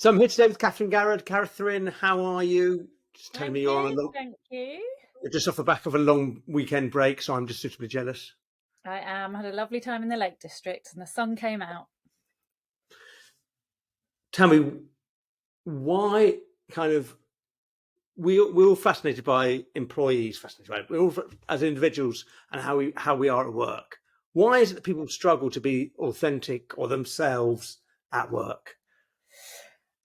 So I'm here today with Catherine Garrod. Catherine, how are you? Just telling I'm me good, thank you. you're just off the back of a long weekend break, so I'm just suitably jealous. I am. Had a lovely time in the Lake District and the sun came out. Tell me why kind of we're all fascinated by employees, fascinated by we're all as individuals and how we are at work. Why is it that people struggle to be authentic or themselves at work?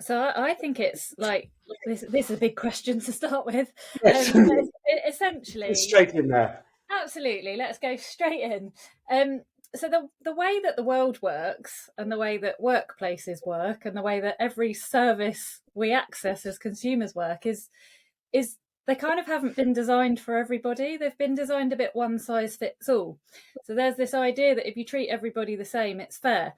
So I think it's like this is a big question to start with. Yes, But it's essentially, straight in there. absolutely, let's go straight in. Um, so the way that the world works and the way that workplaces work and the way that every service we access as consumers work is they kind of haven't been designed for everybody. They've been designed a bit one size fits all. So there's this idea that if you treat everybody the same, it's fair.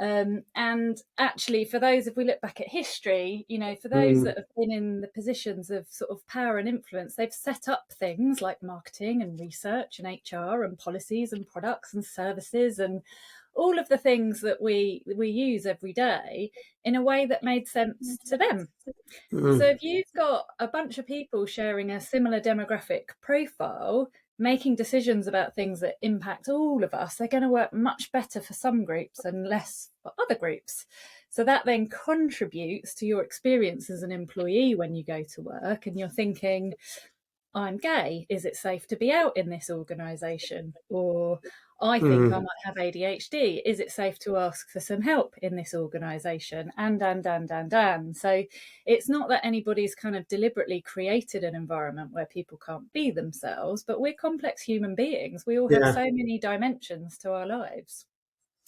And actually, for those, if we look back at history, for those that Mm, have been in the positions of sort of power and influence, they've set up things like marketing and research and HR and policies and products and services and all of the things that we use every day in a way that made sense to them. So mm. if you've got a bunch of people sharing a similar demographic profile, making decisions about things that impact all of us, they're going to work much better for some groups and less for other groups. So that then contributes to your experience as an employee when you go to work and you're thinking, I'm gay. Is it safe to be out in this organisation? Or I think I Mm. might have ADHD. Is it safe to ask for some help in this organisation? And. So it's not that anybody's kind of deliberately created an environment where people can't be themselves, but we're complex human beings. We all have Yeah. so many dimensions to our lives.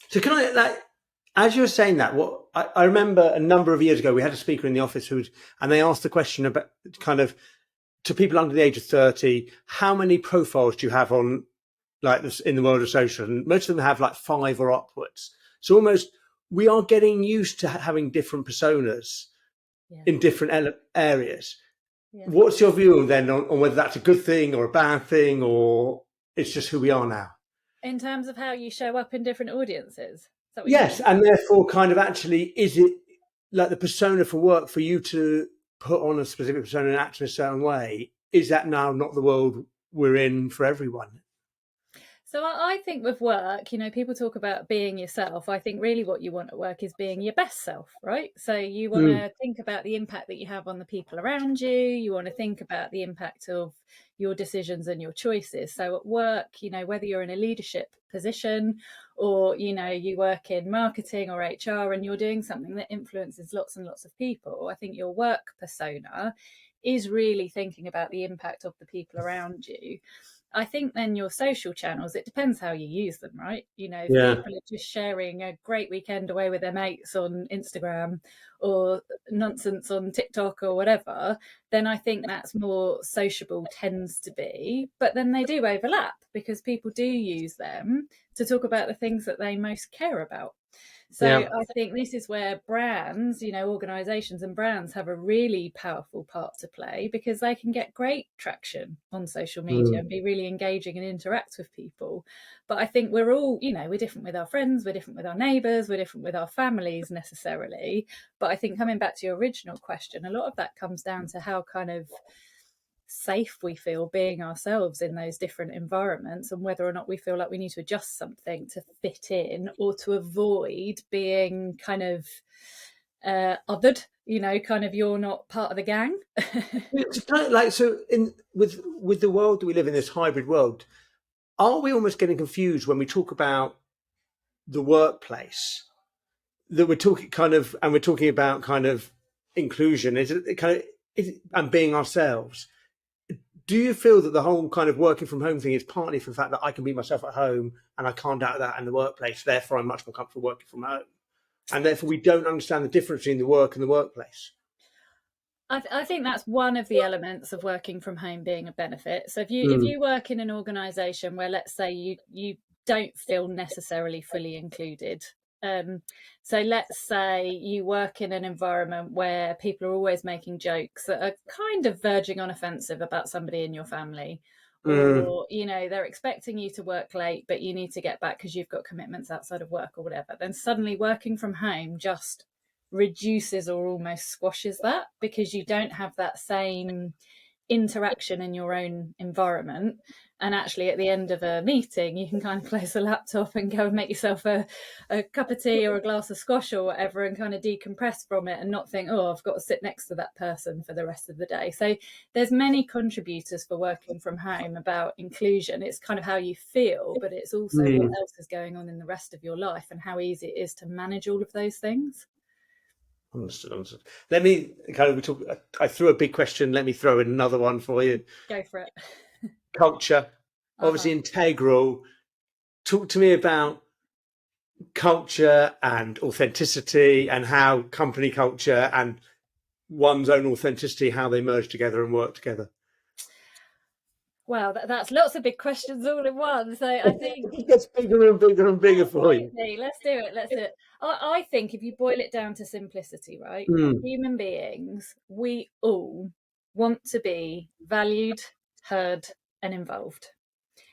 So can I as you were saying that, what I remember a number of years ago, we had a speaker in the office and they asked the question about kind of to people under the age of 30, how many profiles do you have on like this in the world of social? And most of them have like 5 or upwards. So almost we are getting used to having different personas Yeah. in different areas. Yeah. What's your view then on whether that's a good thing or a bad thing, or it's just who we are now? In terms of how you show up in different audiences. Is that what you Yes, mean? and therefore, kind of actually, is it like the persona for work for you to put on a specific persona and act in a certain way? Is that now not the world we're in for everyone? So I think with work, people talk about being yourself. I think really what you want at work is being your best self, right? So you want Mm, to think about the impact that you have on the people around you. You want to think about the impact of your decisions and your choices. So at work, whether you're in a leadership position or, you work in marketing or HR and you're doing something that influences lots and lots of people, I think your work persona is really thinking about the impact of the people around you. I think then your social channels, it depends how you use them, right? If yeah. people are just sharing a great weekend away with their mates on Instagram or nonsense on TikTok or whatever, then I think that's more sociable, tends to be. But then they do overlap because people do use them to talk about the things that they most care about. So Yeah. I think this is where brands, organizations and brands have a really powerful part to play because they can get great traction on social media Mm. and be really engaging and interact with people. But I think we're all, we're different with our friends, we're different with our neighbors, we're different with our families necessarily. But I think coming back to your original question, a lot of that comes down to how kind of safe we feel being ourselves in those different environments and whether or not we feel like we need to adjust something to fit in or to avoid being kind of othered, kind of you're not part of the gang. It's kind of like so in with the world that we live in, this hybrid world, are we almost getting confused when we talk about the workplace that we're talking kind of and we're talking about kind of inclusion? Is it kind of and being ourselves? Do you feel that the whole kind of working from home thing is partly for the fact that I can be myself at home and I can't doubt that in the workplace, therefore I'm much more comfortable working from home, and therefore we don't understand the difference between the work and the workplace? I think that's one of the elements of working from home being a benefit. So if Mm, you work in an organisation where, let's say, you don't feel necessarily fully included. So let's say you work in an environment where people are always making jokes that are kind of verging on offensive about somebody in your family, mm, or they're expecting you to work late, but you need to get back because you've got commitments outside of work or whatever. Then suddenly working from home just reduces or almost squashes that, because you don't have that same interaction in your own environment. And actually at the end of a meeting you can kind of close the laptop and go and make yourself a cup of tea or a glass of squash or whatever, and kind of decompress from it and not think, oh, I've got to sit next to that person for the rest of the day. So there's many contributors for working from home about inclusion. It's kind of how you feel, but it's also what else is going on in the rest of your life and how easy it is to manage all of those things. Understood. Let me I threw a big question. Let me throw in another one for you. Go for it. Culture, obviously integral. Talk to me about culture and authenticity, and how company culture and one's own authenticity, how they merge together and work together. Wow, that's lots of big questions all in one. So I think it gets bigger and bigger and bigger for you. Let's do it. I think if you boil it down to simplicity, right? Human beings, we all want to be valued, heard, and involved.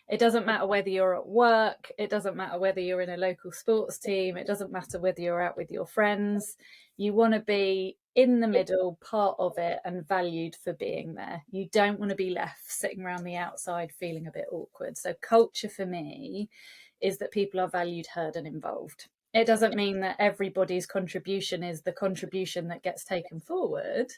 It doesn't matter whether you're at work. It doesn't matter whether you're in a local sports team. It doesn't matter whether you're out with your friends. You want to be in the middle, part of it, and valued for being there. You don't want to be left sitting around the outside feeling a bit awkward. So culture for me is that people are valued, heard, and involved. It doesn't mean that everybody's contribution is the contribution that gets taken forward,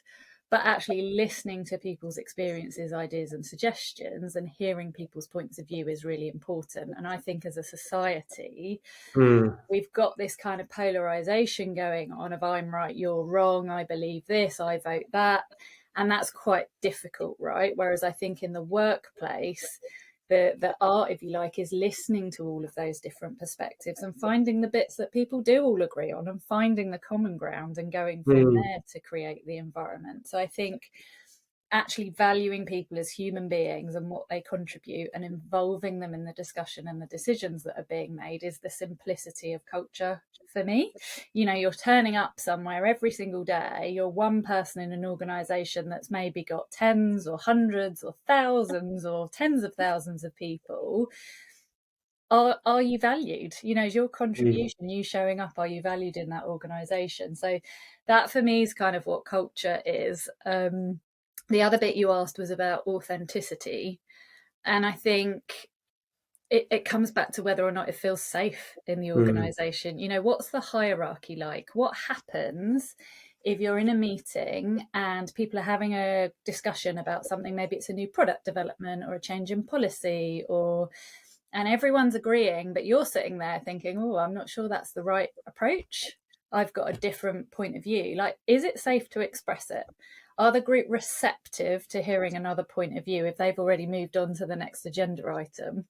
but actually listening to people's experiences, ideas, and suggestions, and hearing people's points of view is really important. And I think as a society, we've got this kind of polarization going on of I'm right, you're wrong, I believe this, I vote that. And that's quite difficult, right? Whereas I think in the workplace, the art, if you like, is listening to all of those different perspectives and finding the bits that people do all agree on and finding the common ground and going from there to create the environment. So I think actually valuing people as human beings and what they contribute and involving them in the discussion and the decisions that are being made is the simplicity of culture for me. You know, you're turning up somewhere every single day, you're one person in an organization that's maybe got tens or hundreds or thousands or tens of thousands of people. Are you valued? You know, is your contribution, you showing up, are you valued in that organization? So that for me is kind of what culture is. The other bit you asked was about authenticity. And I think it comes back to whether or not it feels safe in the organization. You know, what's the hierarchy like? What happens if you're in a meeting and people are having a discussion about something? Maybe it's a new product development or a change in policy, and everyone's agreeing, but you're sitting there thinking, oh, I'm not sure that's the right approach. I've got a different point of view. Like, is it safe to express it? Are the group receptive to hearing another point of view if they've already moved on to the next agenda item?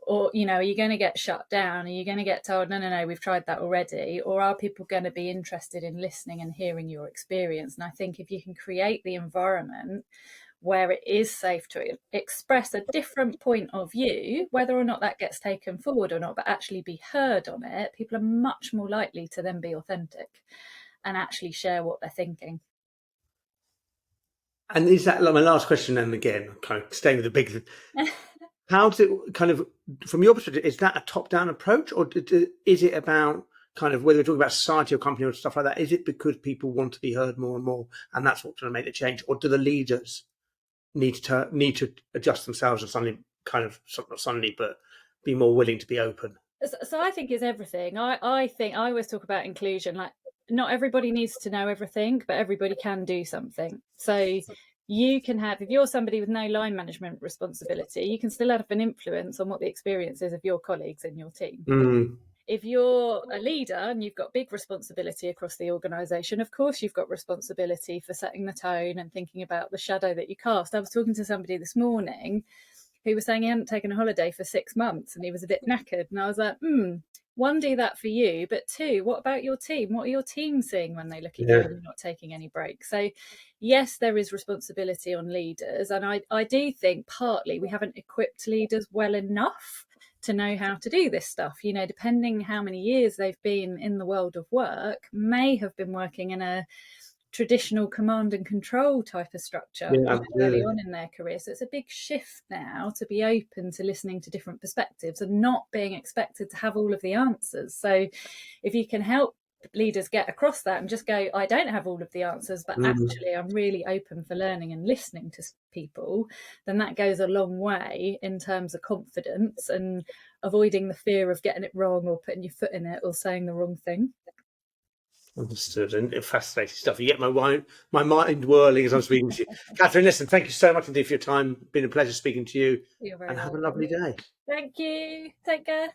Or, you know, are you going to get shut down? Are you going to get told, no, we've tried that already? Or are people going to be interested in listening and hearing your experience? And I think if you can create the environment where it is safe to express a different point of view, whether or not that gets taken forward or not, but actually be heard on it, people are much more likely to then be authentic and actually share what they're thinking. And is that, like, my last question, and again, kind of staying with the big, how does it kind of, from your perspective, is that a top-down approach, or is it about kind of, whether we're talking about society or company or stuff like that, is it because people want to be heard more and more, and that's what's going to make the change, or do the leaders need to adjust themselves and suddenly kind of, not suddenly, but be more willing to be open? So I think it's everything. I think I always talk about inclusion, like not everybody needs to know everything, but everybody can do something. So you can have, if you're somebody with no line management responsibility, you can still have an influence on what the experience is of your colleagues in your team. If you're a leader and you've got big responsibility across the organisation, of course you've got responsibility for setting the tone and thinking about the shadow that you cast. I was talking to somebody this morning who was saying he hadn't taken a holiday for 6 months and he was a bit knackered. And I was like, one, do that for you. But two, what about your team? What are your team seeing when they look at you and you're not taking any breaks? So yes, there is responsibility on leaders. And I do think partly we haven't equipped leaders well enough to know how to do this stuff. You know, depending how many years they've been in the world of work, may have been working in a traditional command and control type of structure early on in their career. So it's a big shift now to be open to listening to different perspectives and not being expected to have all of the answers. So if you can help leaders get across that and just go, I don't have all of the answers, but actually I'm really open for learning and listening to people, then that goes a long way in terms of confidence and avoiding the fear of getting it wrong or putting your foot in it or saying the wrong thing. Understood. And fascinating stuff. You get my mind whirling as I'm speaking to you. Catherine, listen, thank you so much indeed for your time. Been a pleasure speaking to you. You're very And have a welcome. lovely day. Thank you. Take care.